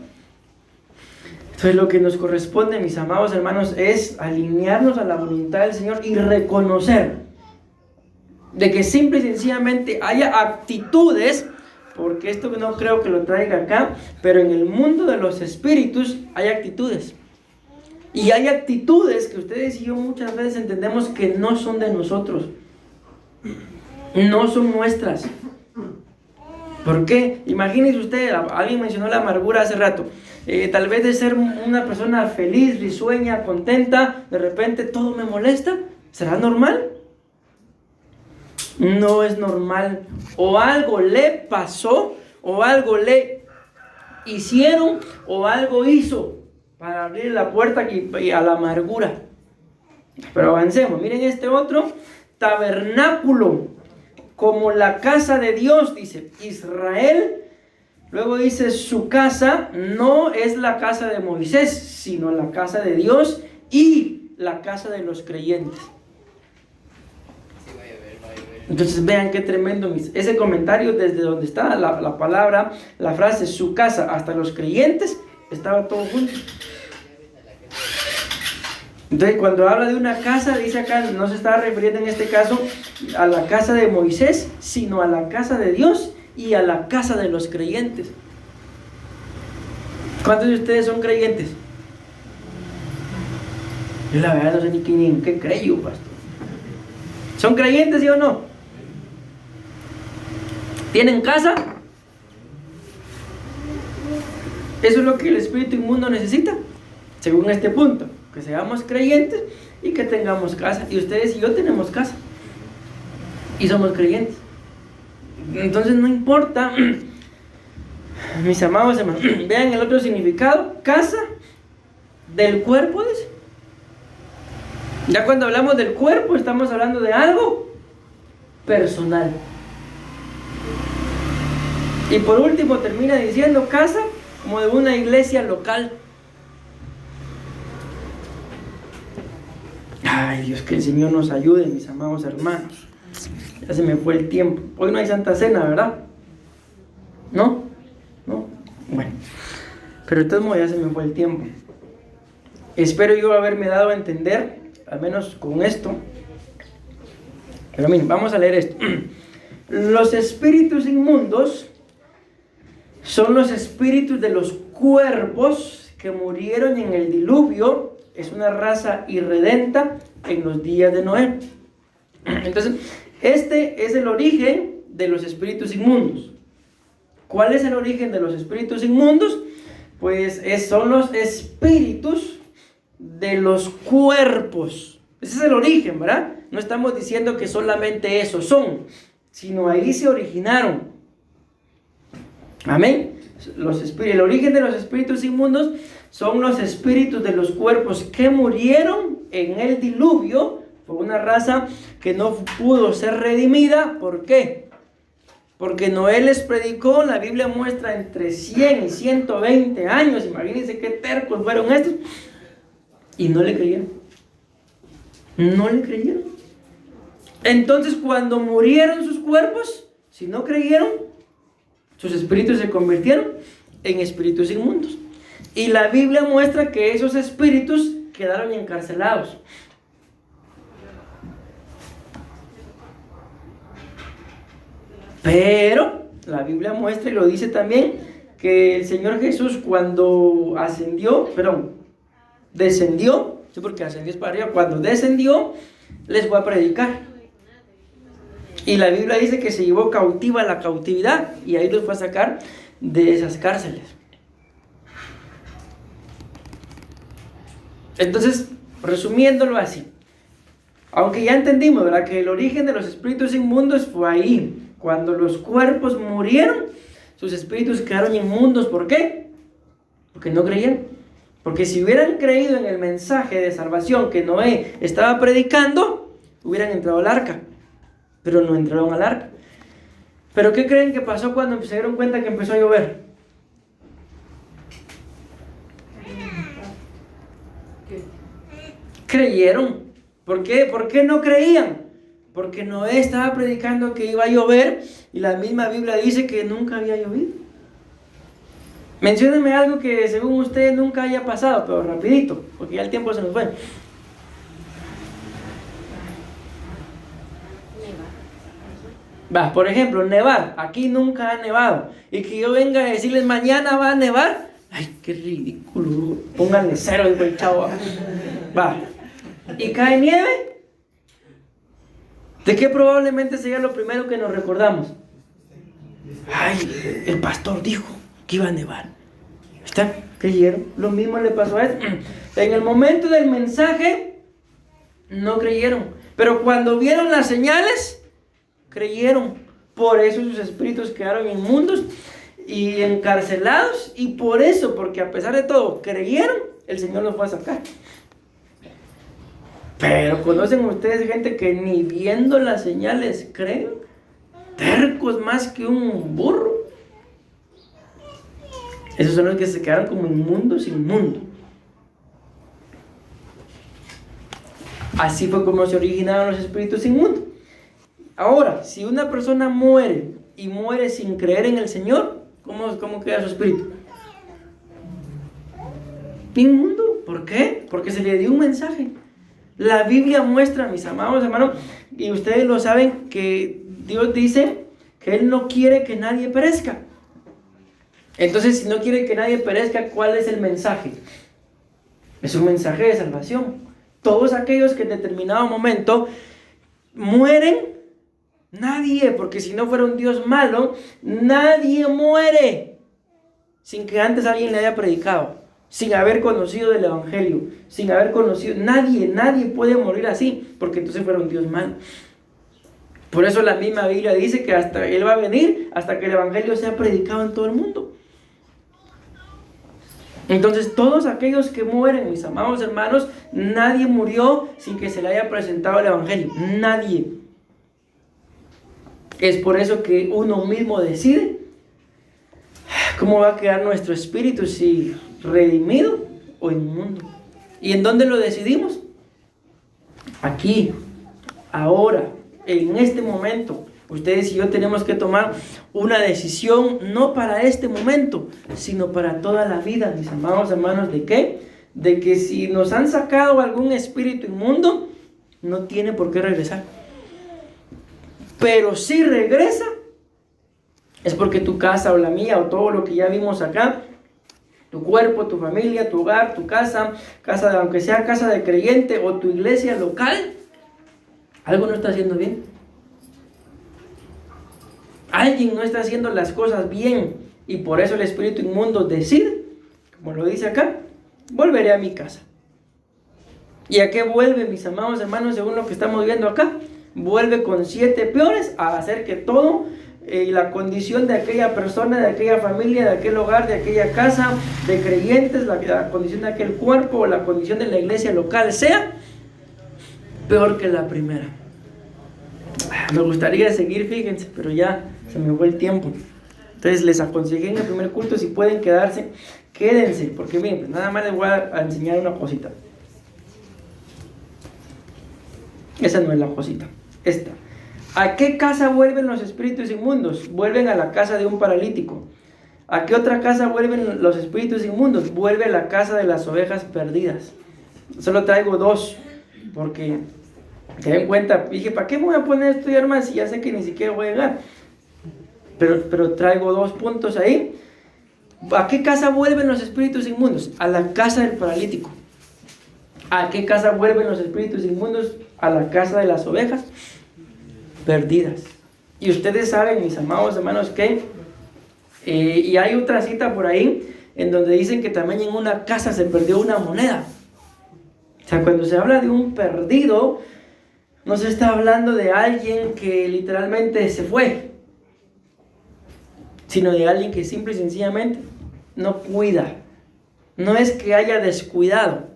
Entonces lo que nos corresponde, mis amados hermanos, es alinearnos a la voluntad del Señor y reconocer de que simple y sencillamente haya actitudes, porque esto no creo que lo traiga acá, pero en el mundo de los espíritus hay actitudes. Y hay actitudes que ustedes y yo muchas veces entendemos que no son de nosotros, no son nuestras. ¿Por qué? Imagínense usted, alguien mencionó la amargura hace rato. Tal vez de ser una persona feliz, risueña, contenta, de repente todo me molesta. ¿Será normal? No es normal. O algo le pasó, o algo le hicieron, o algo hizo para abrir la puerta a la amargura. Pero avancemos. Miren este otro tabernáculo, como la casa de Dios, dice Israel. Luego dice su casa no es la casa de Moisés, sino la casa de Dios y la casa de los creyentes. Entonces vean qué tremendo ese comentario, desde donde está la palabra, la frase su casa hasta los creyentes, estaba todo junto. Entonces cuando habla de una casa, dice acá, no se está refiriendo en este caso a la casa de Moisés, sino a la casa de Dios y a la casa de los creyentes. ¿Cuántos de ustedes son creyentes? Yo la verdad no sé ni en qué creo, pastor. ¿Son creyentes, sí o no? ¿Tienen casa? Eso es lo que el espíritu inmundo necesita, según este punto, que seamos creyentes y que tengamos casa. Y ustedes y yo tenemos casa y somos creyentes. Entonces no importa, mis amados hermanos. Vean el otro significado: casa del cuerpo, dice. Ya cuando hablamos del cuerpo estamos hablando de algo personal. Y por último termina diciendo casa como de una iglesia local. Ay Dios, que el Señor nos ayude, mis amados hermanos. Ya se me fue el tiempo. Hoy no hay Santa Cena, ¿verdad? ¿No? ¿No? Bueno. Pero de todos modos ya se me fue el tiempo. Espero yo haberme dado a entender, al menos con esto. Pero miren, vamos a leer esto. Los espíritus inmundos son los espíritus de los cuerpos que murieron en el diluvio. Es una raza irredenta en los días de Noé. Entonces, este es el origen de los espíritus inmundos. ¿Cuál es el origen de los espíritus inmundos? Pues son los espíritus de los cuerpos. Ese es el origen, ¿verdad? No estamos diciendo que solamente esos son, sino ahí se originaron. Amén. El origen de los espíritus inmundos son los espíritus de los cuerpos que murieron en el diluvio. Fue una raza que no pudo ser redimida. ¿Por qué? Porque Noé les predicó. La Biblia muestra entre 100 y 120 años. Imagínense qué tercos fueron estos. Y no le creyeron. No le creyeron. Entonces cuando murieron sus cuerpos, si no creyeron, sus espíritus se convirtieron en espíritus inmundos. Y la Biblia muestra que esos espíritus quedaron encarcelados. Pero la Biblia muestra y lo dice también que el Señor Jesús cuando descendió, sí, porque ascendió es para arriba, cuando descendió les fue a predicar. Y la Biblia dice que se llevó cautiva la cautividad y ahí los fue a sacar de esas cárceles. Entonces, resumiéndolo así, aunque ya entendimos, ¿verdad?, que el origen de los espíritus inmundos fue ahí. Cuando los cuerpos murieron, sus espíritus quedaron inmundos. ¿Por qué? Porque no creyeron. Porque si hubieran creído en el mensaje de salvación que Noé estaba predicando, hubieran entrado al arca. Pero no entraron al arca. ¿Pero qué creen que pasó cuando se dieron cuenta que empezó a llover? Creyeron. ¿Por qué? ¿Por qué no creían? Porque Noé estaba predicando que iba a llover y la misma Biblia dice que nunca había llovido. Menciónenme algo que según usted nunca haya pasado, pero rapidito, porque ya el tiempo se nos fue. Va, por ejemplo, nevar. Aquí nunca ha nevado. Y que yo venga a decirles mañana va a nevar. Ay, qué ridículo. Pónganle cero, dijo el chavo. Va. ¿Y cae nieve? ¿De qué probablemente sería lo primero que nos recordamos? Ay, el pastor dijo que iba a nevar. ¿Está? ¿Creyeron? Lo mismo le pasó a él. En el momento del mensaje, no creyeron. Pero cuando vieron las señales, creyeron. Por eso sus espíritus quedaron inmundos y encarcelados. Y por eso, porque a pesar de todo creyeron, el Señor los fue a sacar. Pero ¿conocen ustedes gente que ni viendo las señales creen? Tercos más que un burro. Esos son los que se quedaron como inmundos sin mundo. Así fue como se originaron los espíritus inmundos. Ahora, si una persona muere y muere sin creer en el Señor, ¿cómo queda su espíritu? Inmundo. ¿Por qué? Porque se le dio un mensaje. La Biblia muestra, mis amados hermanos, y ustedes lo saben, que Dios dice que Él no quiere que nadie perezca. Entonces, si no quiere que nadie perezca, ¿cuál es el mensaje? Es un mensaje de salvación. Todos aquellos que en determinado momento mueren, nadie, porque si no fuera un Dios malo, nadie muere sin que antes alguien le haya predicado, sin haber conocido del Evangelio, sin haber conocido, nadie puede morir así, porque entonces fuera un Dios malo. Por eso la misma Biblia dice que hasta Él va a venir hasta que el Evangelio sea predicado en todo el mundo. Entonces todos aquellos que mueren, mis amados hermanos, nadie murió sin que se le haya presentado el Evangelio, nadie. Es por eso que uno mismo decide cómo va a quedar nuestro espíritu, si redimido o inmundo. ¿Y en dónde lo decidimos? Aquí, ahora, en este momento. Ustedes y yo tenemos que tomar una decisión, no para este momento, sino para toda la vida, mis amados hermanos. ¿De qué? De que si nos han sacado algún espíritu inmundo, no tiene por qué regresar. Pero si regresa, es porque tu casa o la mía o todo lo que ya vimos acá, tu cuerpo, tu familia, tu hogar, tu casa, aunque sea casa de creyente o tu iglesia local, algo no está haciendo bien. Alguien no está haciendo las cosas bien y por eso el espíritu inmundo decide, como lo dice acá, volveré a mi casa. ¿Y a qué vuelve, mis amados hermanos, según lo que estamos viendo acá? Vuelve con 7 peores a hacer que todo, la condición de aquella persona, de aquella familia, de aquel hogar, de aquella casa, de creyentes, la condición de aquel cuerpo o la condición de la iglesia local sea peor que la primera. Me gustaría seguir, fíjense, pero ya se me fue el tiempo. Entonces les aconsejé en el primer culto, si pueden quedarse, quédense, porque miren, pues nada más les voy a enseñar una cosita. Esa no es la cosita, esta. ¿A qué casa vuelven los espíritus inmundos? Vuelven a la casa de un paralítico. ¿A qué otra casa vuelven los espíritus inmundos? Vuelve a la casa de las ovejas perdidas. Solo traigo 2, porque se den cuenta, dije, ¿para qué me voy a poner a estudiar más si ya sé que ni siquiera voy a llegar? Pero traigo 2 puntos ahí. ¿A qué casa vuelven los espíritus inmundos? A la casa del paralítico. ¿A qué casa vuelven los espíritus inmundos? A la casa de las ovejas perdidas. Y ustedes saben, mis amados hermanos, que y hay otra cita por ahí en donde dicen que también en una casa se perdió una moneda. O sea, cuando se habla de un perdido, no se está hablando de alguien que literalmente se fue, sino de alguien que simple y sencillamente no cuida. No es que haya descuidado,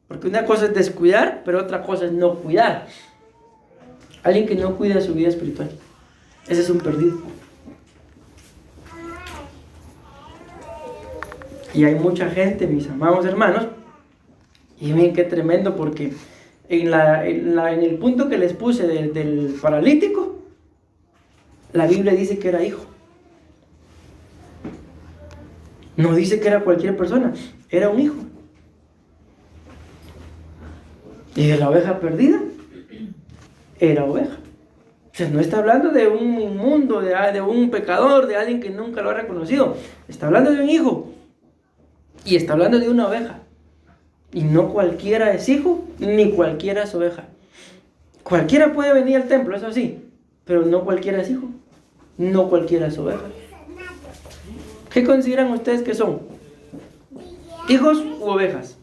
porque una cosa es descuidar, pero otra cosa es no cuidar. Alguien que no cuida su vida espiritual, ese es un perdido. Y hay mucha gente, mis amados hermanos, y miren qué tremendo, porque en el punto que les puse del paralítico, la Biblia dice que era hijo. No dice que era cualquier persona, era un hijo. Y de la oveja perdida, era oveja. O sea, no está hablando de un inmundo, de un pecador, de alguien que nunca lo ha reconocido. Está hablando de un hijo. Y está hablando de una oveja. Y no cualquiera es hijo, ni cualquiera es oveja. Cualquiera puede venir al templo, eso sí, pero no cualquiera es hijo, no cualquiera es oveja. ¿Qué consideran ustedes que son? ¿Hijos u ovejas?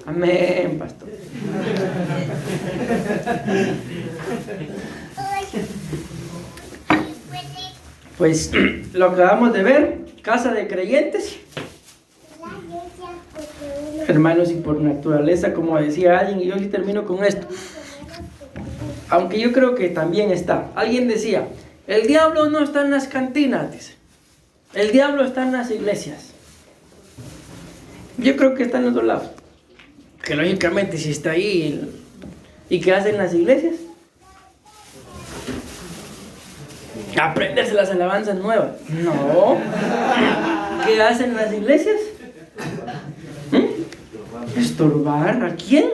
Amén, pastor. Pues lo acabamos de ver, casa de creyentes. Hermanos, y por naturaleza, como decía alguien, y yo sí termino con esto. Aunque yo creo que también está. Alguien decía, el diablo no está en las cantinas, dice. El diablo está en las iglesias. Yo creo que está en los dos lados. Que lógicamente si está ahí, ¿y qué hacen las iglesias? Aprenderse las alabanzas nuevas. No. ¿Qué hacen las iglesias? ¿Estorbar? ¿A quién?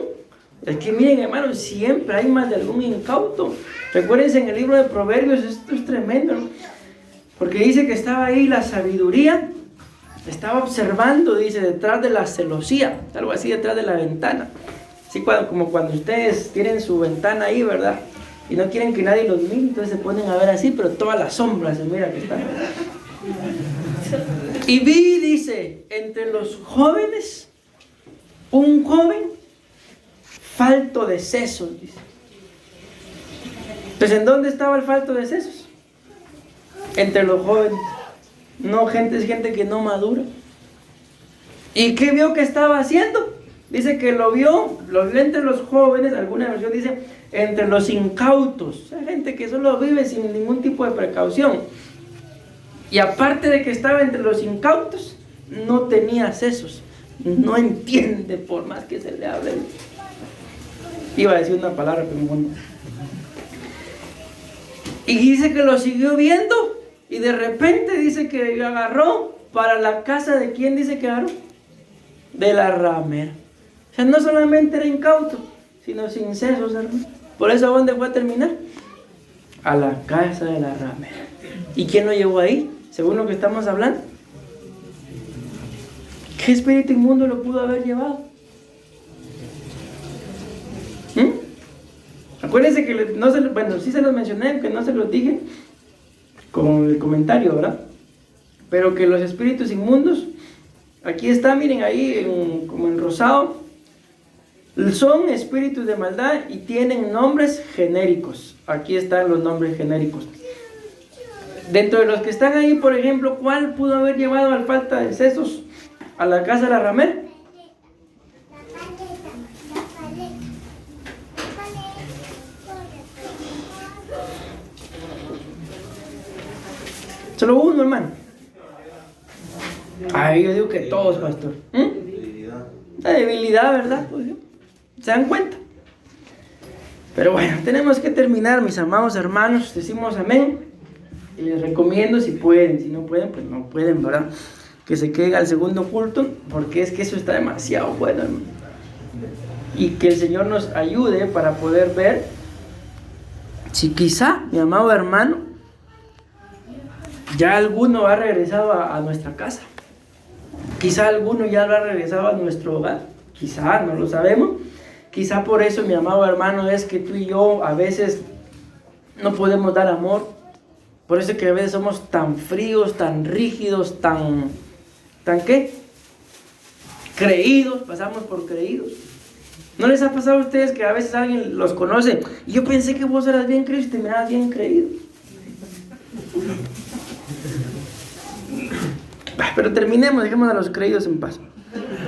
Es que miren, hermanos, siempre hay más de algún incauto. Recuérdense en el libro de Proverbios, esto es tremendo, ¿no? Porque dice que estaba ahí la sabiduría, estaba observando, dice, detrás de la celosía, algo así detrás de la ventana. Así como cuando ustedes tienen su ventana ahí, ¿verdad? Y no quieren que nadie los mire, entonces se ponen a ver así, pero toda la sombra se mira que está. Y vi, dice, entre los jóvenes, un joven falto de sesos, dice. Entonces, ¿en dónde estaba el falto de sesos? Entre los jóvenes. No, es gente que no madura. ¿Y qué vio que estaba haciendo? Dice que lo vio entre los jóvenes, alguna versión dice, entre los incautos. O sea, gente que solo vive sin ningún tipo de precaución. Y aparte de que estaba entre los incautos, no tenía sesos. No entiende por más que se le hable. Iba a decir una palabra, pero bueno. Y dice que lo siguió viendo. Y de repente dice que agarró para la casa de quién dice que agarró. De la ramera. O sea, no solamente era incauto, sino sin sesos, hermano. Por eso, ¿a dónde fue a terminar? A la casa de la ramera. ¿Y quién lo llevó ahí? Según lo que estamos hablando. ¿Qué espíritu inmundo lo pudo haber llevado? Acuérdense que sí se los mencioné, aunque no se los dije con el comentario, ¿verdad? Pero que los espíritus inmundos, aquí está, miren ahí como en rosado, son espíritus de maldad y tienen nombres genéricos. Aquí están los nombres genéricos. Dentro de los que están ahí, por ejemplo, ¿cuál pudo haber llevado al falta de sesos a la casa de la ramera? Solo uno, hermano. Ay, yo digo que todos, pastor. La debilidad, ¿verdad? Pues, ¿se dan cuenta? Pero bueno, tenemos que terminar, mis amados hermanos. Decimos amén. Y les recomiendo si pueden. Si no pueden, pues no pueden, ¿verdad? Que se queden al segundo culto, porque es que eso está demasiado bueno, hermano. Y que el Señor nos ayude para poder ver si quizá, mi amado hermano, ya alguno ha regresado a nuestra casa. Quizá alguno ya lo ha regresado a nuestro hogar. Quizá, no lo sabemos. Quizá por eso, mi amado hermano, es que tú y yo a veces no podemos dar amor. Por eso que a veces somos tan fríos, tan rígidos, tan ¿qué? Creídos, pasamos por creídos. ¿No les ha pasado a ustedes que a veces alguien los conoce y yo pensé que vos eras bien creído y te mirabas bien creído? Pero terminemos, dejemos a los creídos en paz.